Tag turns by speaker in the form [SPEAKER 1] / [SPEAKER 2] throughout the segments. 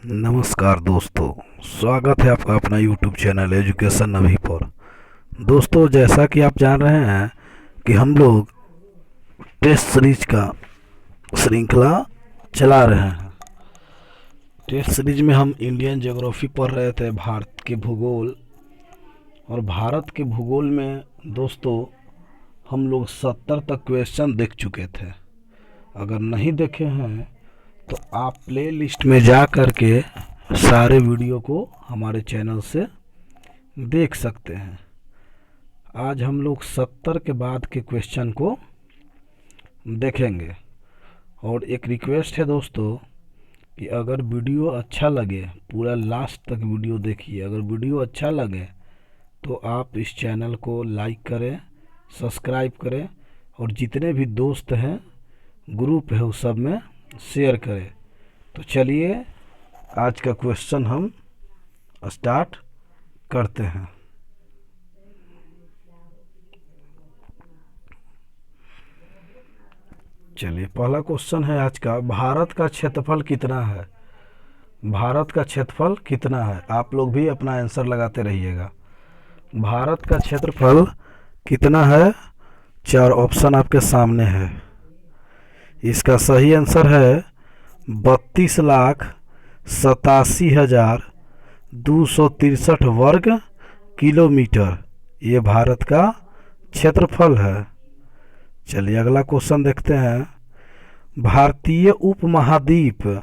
[SPEAKER 1] नमस्कार दोस्तों, स्वागत है आपका अपना YouTube चैनल एजुकेशन अभी पर। दोस्तों, जैसा कि आप जान रहे हैं कि हम लोग टेस्ट सीरीज का श्रृंखला चला रहे हैं। टेस्ट सीरीज में हम इंडियन ज्योग्राफी पढ़ रहे थे, भारत के भूगोल। और भारत के भूगोल में दोस्तों हम लोग 70 तक क्वेश्चन देख चुके थे। अगर नहीं देखे हैं तो आप प्ले लिस्ट में जा करके सारे वीडियो को हमारे चैनल से देख सकते हैं। आज हम लोग 70 के बाद के क्वेश्चन को देखेंगे। और एक रिक्वेस्ट है दोस्तों कि अगर वीडियो अच्छा लगे, पूरा लास्ट तक वीडियो देखिए। अगर वीडियो अच्छा लगे तो आप इस चैनल को लाइक करें, सब्सक्राइब करें और जितने भी दोस्त हैं, ग्रुप है, उस सब में शेयर करें। तो चलिए आज का क्वेश्चन हम स्टार्ट करते हैं। चलिए, पहला क्वेश्चन है आज का, भारत का क्षेत्रफल कितना है? भारत का क्षेत्रफल कितना है? आप लोग भी अपना आंसर लगाते रहिएगा। भारत का क्षेत्रफल कितना है? 4 ऑप्शन आपके सामने है। इसका सही आंसर है 32,87,263 वर्ग किलोमीटर। ये भारत का क्षेत्रफल है। चलिए अगला क्वेश्चन देखते हैं। भारतीय उपमहाद्वीप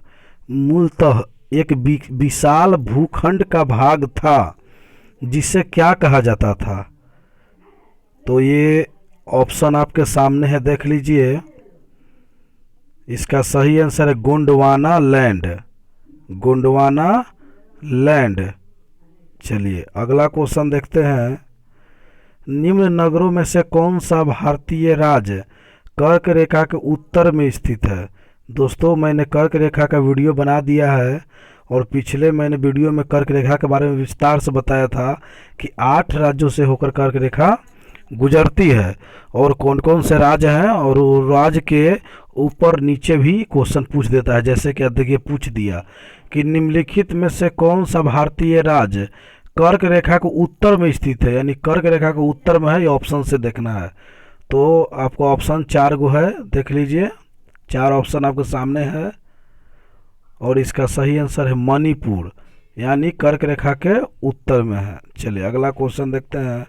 [SPEAKER 1] मूलतः एक विशाल भूखंड का भाग था जिसे क्या कहा जाता था? तो ये ऑप्शन आपके सामने है, देख लीजिए। इसका सही आंसर है गोंडवाना लैंड। गोंडवाना लैंड। चलिए अगला क्वेश्चन देखते हैं। निम्न नगरों में से कौन सा भारतीय राज्य कर्क रेखा के उत्तर में स्थित है? दोस्तों, मैंने कर्क रेखा का वीडियो बना दिया है और पिछले मैंने वीडियो में कर्क रेखा के बारे में विस्तार से बताया था कि 8 राज्यों से होकर कर्क रेखा गुजरती है और कौन कौन से राज्य हैं, और राज्य के ऊपर नीचे भी क्वेश्चन पूछ देता है। जैसे कि देखिए पूछ दिया कि निम्नलिखित में से कौन सा भारतीय राज्य कर्क रेखा के उत्तर में स्थित है, यानी कर्क रेखा के उत्तर में है। ये ऑप्शन से देखना है। तो आपको ऑप्शन 4 गो है, देख लीजिए। 4 ऑप्शन आपके सामने है और इसका सही आंसर है मणिपुर, यानी कर्क रेखा के उत्तर में है। चलिए अगला क्वेश्चन देखते हैं।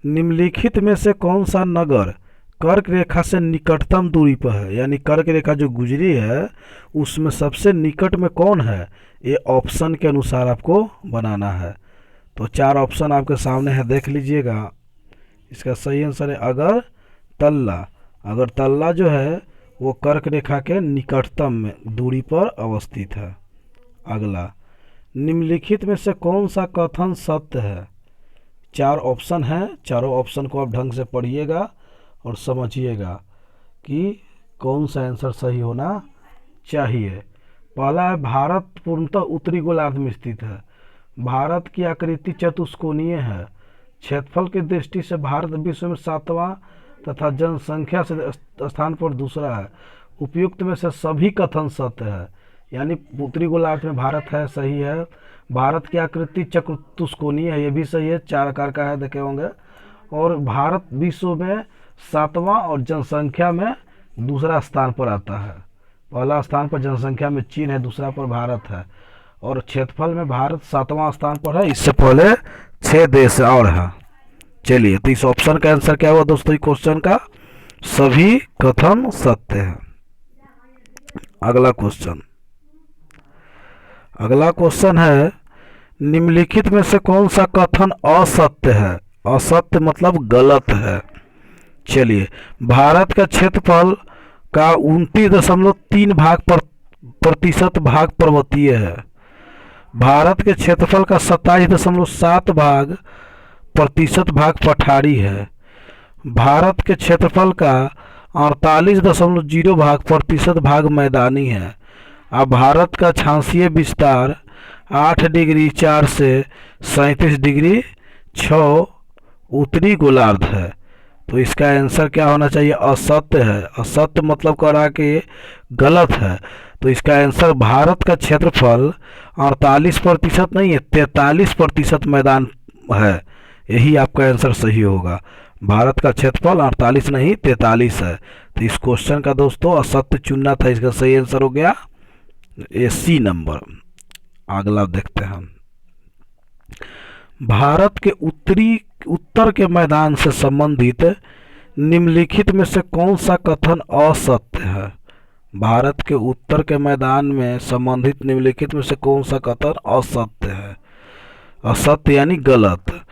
[SPEAKER 1] निम्नलिखित में से कौन सा नगर कर्क रेखा से निकटतम दूरी पर है? यानी कर्क रेखा जो गुजरी है उसमें सबसे निकट में कौन है? ये ऑप्शन के अनुसार आपको बनाना है। तो 4 ऑप्शन आपके सामने है, देख लीजिएगा। इसका सही आंसर है अगरतला। अगरतला जो है वो कर्क रेखा के निकटतम में दूरी पर अवस्थित है। अगला, निम्नलिखित में से कौन सा कथन सत्य है? 4 ऑप्शन है। चारों ऑप्शन को आप ढंग से पढ़िएगा और समझिएगा कि कौन सा आंसर सही होना चाहिए। पहला है, भारत पूर्णतः उत्तरी गोलार्ध में स्थित है। भारत की आकृति चतुष्कोणीय है। क्षेत्रफल की दृष्टि से भारत विश्व में 7वां तथा जनसंख्या से स्थान पर दूसरा है। उपयुक्त में से सभी कथन सत्य है, यानी उत्तरी गोलार्ध में भारत है, सही है। भारत की आकृति चतुष्कोणीय है, ये भी सही है, 4 आकार का है, देखे होंगे। और भारत विश्व में 7वां और जनसंख्या में दूसरा स्थान पर आता है। पहला स्थान पर जनसंख्या में चीन है, दूसरा पर भारत है। और क्षेत्रफल में भारत 7वां स्थान पर है। इससे पहले 6 देश और हैं। चलिए, तो इस ऑप्शन का आंसर क्या हुआ दोस्तों? क्वेश्चन का सभी कथन सत्य है। अगला क्वेश्चन है, निम्नलिखित में से कौन सा कथन असत्य है? असत्य मतलब गलत है। चलिए, भारत का क्षेत्रफल का 29.3 प्रतिशत भाग पर्वतीय है। भारत के क्षेत्रफल का 27.7 प्रतिशत भाग पठारी है। भारत के क्षेत्रफल का 48.0 प्रतिशत भाग मैदानी है। अब भारत का क्षांशीय विस्तार 8 डिग्री 4 से 37 डिग्री 6 उत्तरी गोलार्ध है। तो इसका आंसर क्या होना चाहिए? असत्य है। असत्य मतलब कह रहा है कि गलत है। तो इसका आंसर भारत का क्षेत्रफल 48% नहीं है, 43% मैदान है। यही आपका आंसर सही होगा। भारत का क्षेत्रफल 48 नहीं 43 है। तो इस क्वेश्चन का दोस्तों असत्य चुनना था, इसका सही आंसर हो गया ये सी नंबर। अगला देखते हैं। भारत के उत्तर के मैदान से संबंधित निम्नलिखित में से कौन सा कथन असत्य है? भारत के उत्तर के मैदान में संबंधित निम्नलिखित में से कौन सा कथन असत्य है? असत्य यानी गलत।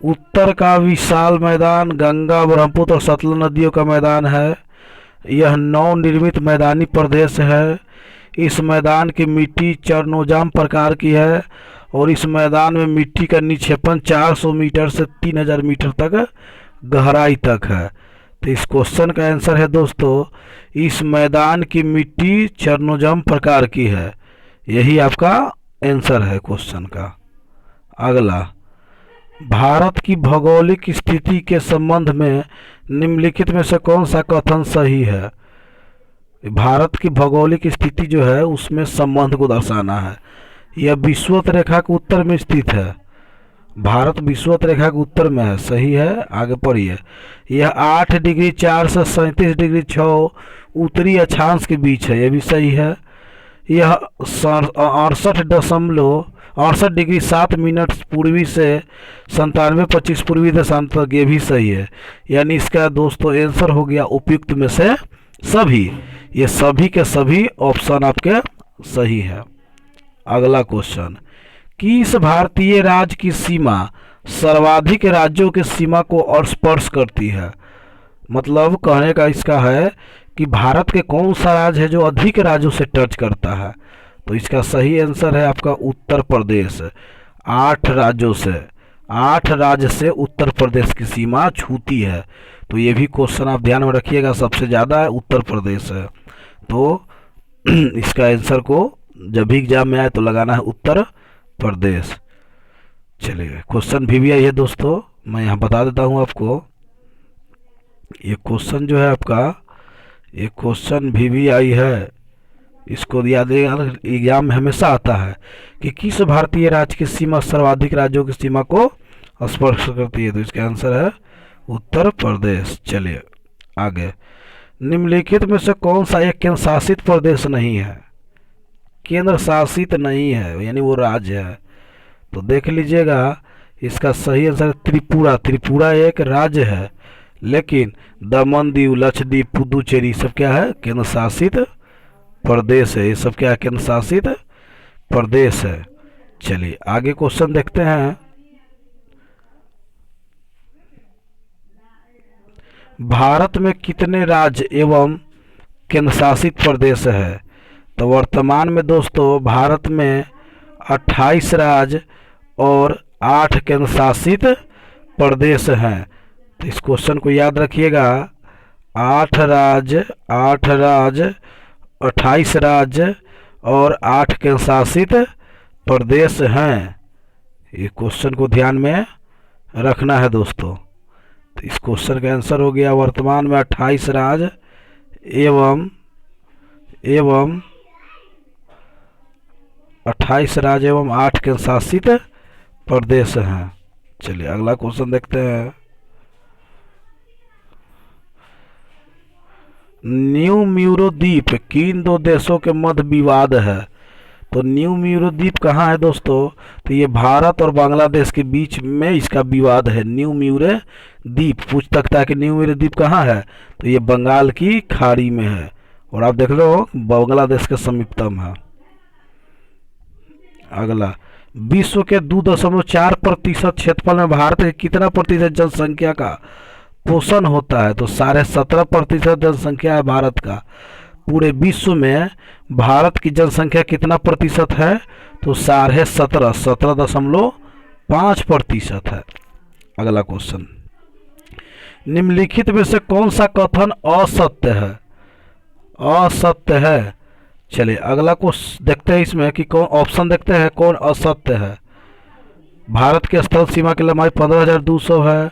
[SPEAKER 1] उत्तर का विशाल मैदान गंगा, ब्रह्मपुत्र और सतलज नदियों का मैदान है। यह नवनिर्मित मैदानी प्रदेश है। इस मैदान की मिट्टी चरनोजाम प्रकार की है और इस मैदान में मिट्टी का निक्षेपण 400 मीटर से 3000 मीटर तक गहराई तक है। तो इस क्वेश्चन का आंसर है दोस्तों, इस मैदान की मिट्टी चरनोजाम प्रकार की है। यही आपका आंसर है क्वेश्चन का। अगला, भारत की भौगोलिक स्थिति के संबंध में निम्नलिखित में से कौन सा कथन सही है? भारत की भौगोलिक स्थिति जो है उसमें संबंध को दर्शाना है। यह विषुवत रेखा के उत्तर में स्थित है। भारत विषुवत रेखा के उत्तर में है, सही है। आगे पढ़िए। यह 8 डिग्री 4 से 37 डिग्री 6 उत्तरी अक्षांश के बीच है, यह भी सही है। यह 68 डिग्री 7 मिनट पूर्वी से 97.25 पूर्वी देशांत तक, ये भी सही है। यानी इसका दोस्तों आंसर हो गया उपयुक्त में से सभी। ये सभी के सभी ऑप्शन आपके सही है। अगला क्वेश्चन, किस भारतीय राज्य की सीमा सर्वाधिक राज्यों की सीमा को स्पर्श करती है? मतलब कहने का इसका है कि भारत के कौन सा राज्य है जो अधिक राज्यों से टच करता है? तो इसका सही आंसर है आपका उत्तर प्रदेश। 8 राज्यों से, 8 राज्य से उत्तर प्रदेश की सीमा छूती है। तो ये भी क्वेश्चन आप ध्यान में रखिएगा, सबसे ज़्यादा है उत्तर प्रदेश है। तो इसका आंसर को जब भी एग्जाम में आए तो लगाना है उत्तर प्रदेश। चलिए, क्वेश्चन भी आई है दोस्तों, मैं यहाँ बता देता हूँ आपको। ये क्वेश्चन जो है आपका, ये क्वेश्चन भी आई है, इसको याद एग्जाम में हमेशा आता है कि किस भारतीय राज्य की सीमा सर्वाधिक राज्यों की सीमा को स्पर्श करती है? तो इसका आंसर है उत्तर प्रदेश। चलिए आगे, निम्नलिखित में से कौन सा एक केंद्र शासित प्रदेश नहीं है? केंद्र शासित नहीं है यानी वो राज्य है। तो देख लीजिएगा, इसका सही आंसर त्रिपुरा। त्रिपुरा एक राज्य है, लेकिन दमन दीव, लक्षद्वीप, पुदुचेरी सब क्या है? केंद्र शासित प्रदेश है। ये सब क्या है? केंद्र शासित प्रदेश है। चलिए आगे क्वेश्चन देखते हैं। भारत में कितने राज्य एवं केंद्र शासित प्रदेश है? तो वर्तमान में दोस्तों भारत में 28 राज्य और 8 केंद्र शासित प्रदेश हैं। तो इस क्वेश्चन को याद रखिएगा, 8 राज्य, 28 राज्य और 8 केंद्र शासित प्रदेश हैं। ये क्वेश्चन को ध्यान में रखना है दोस्तों। तो इस क्वेश्चन का आंसर हो गया, वर्तमान में 28 राज्य एवं 28 राज्य एवं 8 केंद्र शासित प्रदेश हैं। चलिए अगला क्वेश्चन देखते हैं। न्यू म्यूरो द्वीप किन 2 देशों के मध्य विवाद है? तो न्यू म्यूरो द्वीप कहाँ है दोस्तों? तो ये भारत और बांग्लादेश के बीच में इसका विवाद है। न्यू म्यूरो द्वीप पूछ सकता है कि न्यू म्यूरो द्वीप कहाँ है? तो ये बंगाल की खाड़ी में है और आप देख लो बांग्लादेश के समीपतम है। अगला, विश्व के 2.4% क्षेत्रफल में भारत के कितना प्रतिशत जनसंख्या का पोषण होता है? तो 17.5% जनसंख्या है भारत का। पूरे विश्व में भारत की जनसंख्या कितना प्रतिशत है? तो 17.5% है। अगला क्वेश्चन, निम्नलिखित में से कौन सा कथन असत्य है? असत्य है। चलिए अगला क्वेश्चन देखते हैं, इसमें कि कौन ऑप्शन देखते हैं कौन असत्य है। भारत के स्थल सीमा की लंबाई 15,200 है।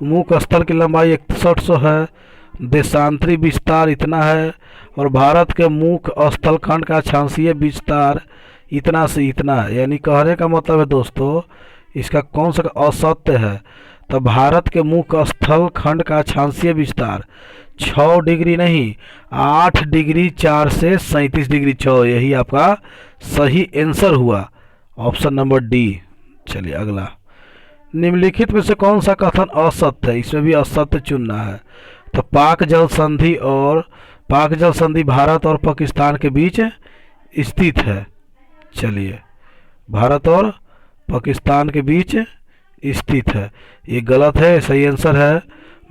[SPEAKER 1] मुख स्थल की लंबाई 6100 है। देशांतरी विस्तार इतना है, और भारत के मुख्य स्थल खंड का अक्षांशीय विस्तार इतना से इतना है। यानी कहने का मतलब है दोस्तों, इसका कौन सा असत्य है, तो भारत के मुख्य स्थल खंड का अक्षांशीय विस्तार 6 डिग्री नहीं, 8 डिग्री 4 से 37 डिग्री 6, यही आपका सही आंसर हुआ, ऑप्शन नंबर डी। चलिए अगला, निम्नलिखित में से कौन सा कथन असत्य है, इसमें भी असत्य चुनना है। तो पाक जल संधि भारत और पाकिस्तान के बीच स्थित है। चलिए, भारत और पाकिस्तान के बीच स्थित है, ये गलत है। सही आंसर है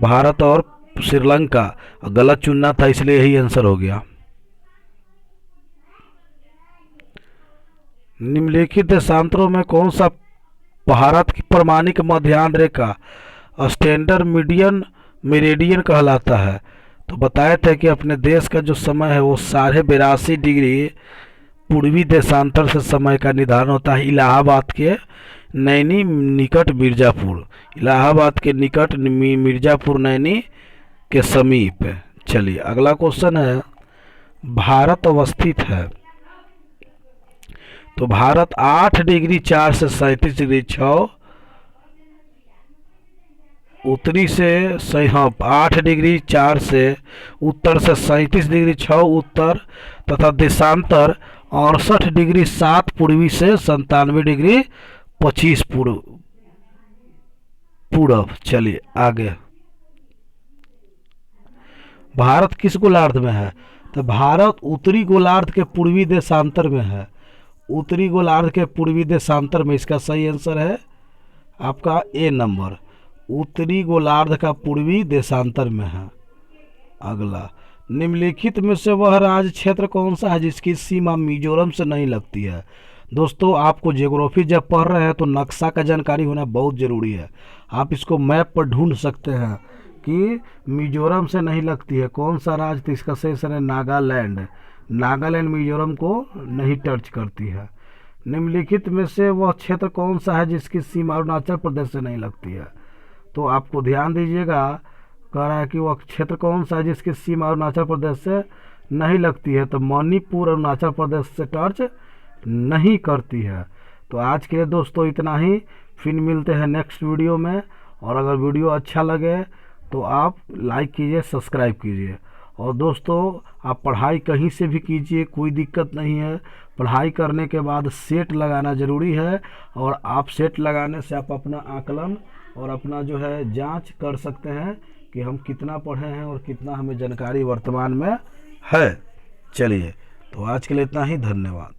[SPEAKER 1] भारत और श्रीलंका, गलत चुनना था इसलिए यही आंसर हो गया। निम्नलिखित देशांतरों में कौन सा भारत की प्रामाणिक मध्याह्न रेखा स्टैंडर्ड मेरिडियन कहलाता है। तो बताए थे कि अपने देश का जो समय है वो 82.5 डिग्री पूर्वी देशांतर से समय का निर्धारण होता है इलाहाबाद के नैनी निकट मिर्ज़ापुर, इलाहाबाद के निकट मिर्ज़ापुर नैनी के समीप। चलिए अगला क्वेश्चन है, भारत अवस्थित है। तो भारत 8 डिग्री 4 से 37 डिग्री 6 उत्तरी से 8 डिग्री 4 से उत्तर से 37 डिग्री 6 उत्तर तथा देशांतर 68 डिग्री 7 पूर्वी से 97 डिग्री 25 पूर्व। चलिए आगे, भारत किस गोलार्ध में है, तो भारत उत्तरी गोलार्ध के पूर्वी देशांतर में है, उत्तरी गोलार्ध के पूर्वी देशांतर में। इसका सही आंसर है आपका ए नंबर, उत्तरी गोलार्ध का पूर्वी देशांतर में है। अगला, निम्नलिखित में से वह राज्य क्षेत्र कौन सा है जिसकी सीमा मिजोरम से नहीं लगती है। दोस्तों आपको ज्योग्राफी जब पढ़ रहे हैं तो नक्शा का जानकारी होना बहुत ज़रूरी है। आप इसको मैप पर ढूंढ सकते हैं कि मिजोरम से नहीं लगती है कौन सा राज्य, तो इसका सही आंसर है नागालैंड। नागालैंड मिजोरम को नहीं टच करती है। निम्नलिखित में से वह क्षेत्र कौन सा है जिसकी सीमा अरुणाचल प्रदेश से नहीं लगती है। तो आपको ध्यान दीजिएगा, कह रहा है कि वह क्षेत्र कौन सा है जिसकी सीमा अरुणाचल प्रदेश से नहीं लगती है। तो मणिपुर अरुणाचल प्रदेश से टच नहीं करती है। तो आज के लिए दोस्तों इतना ही, फिर मिलते हैं नेक्स्ट वीडियो में। और अगर वीडियो अच्छा लगे तो आप लाइक कीजिए, सब्सक्राइब कीजिए। और दोस्तों आप पढ़ाई कहीं से भी कीजिए, कोई दिक्कत नहीं है। पढ़ाई करने के बाद सेट लगाना ज़रूरी है, और आप सेट लगाने से आप अपना आकलन और अपना जो है जांच कर सकते हैं कि हम कितना पढ़े हैं और कितना हमें जानकारी वर्तमान में है। चलिए, तो आज के लिए इतना ही, धन्यवाद।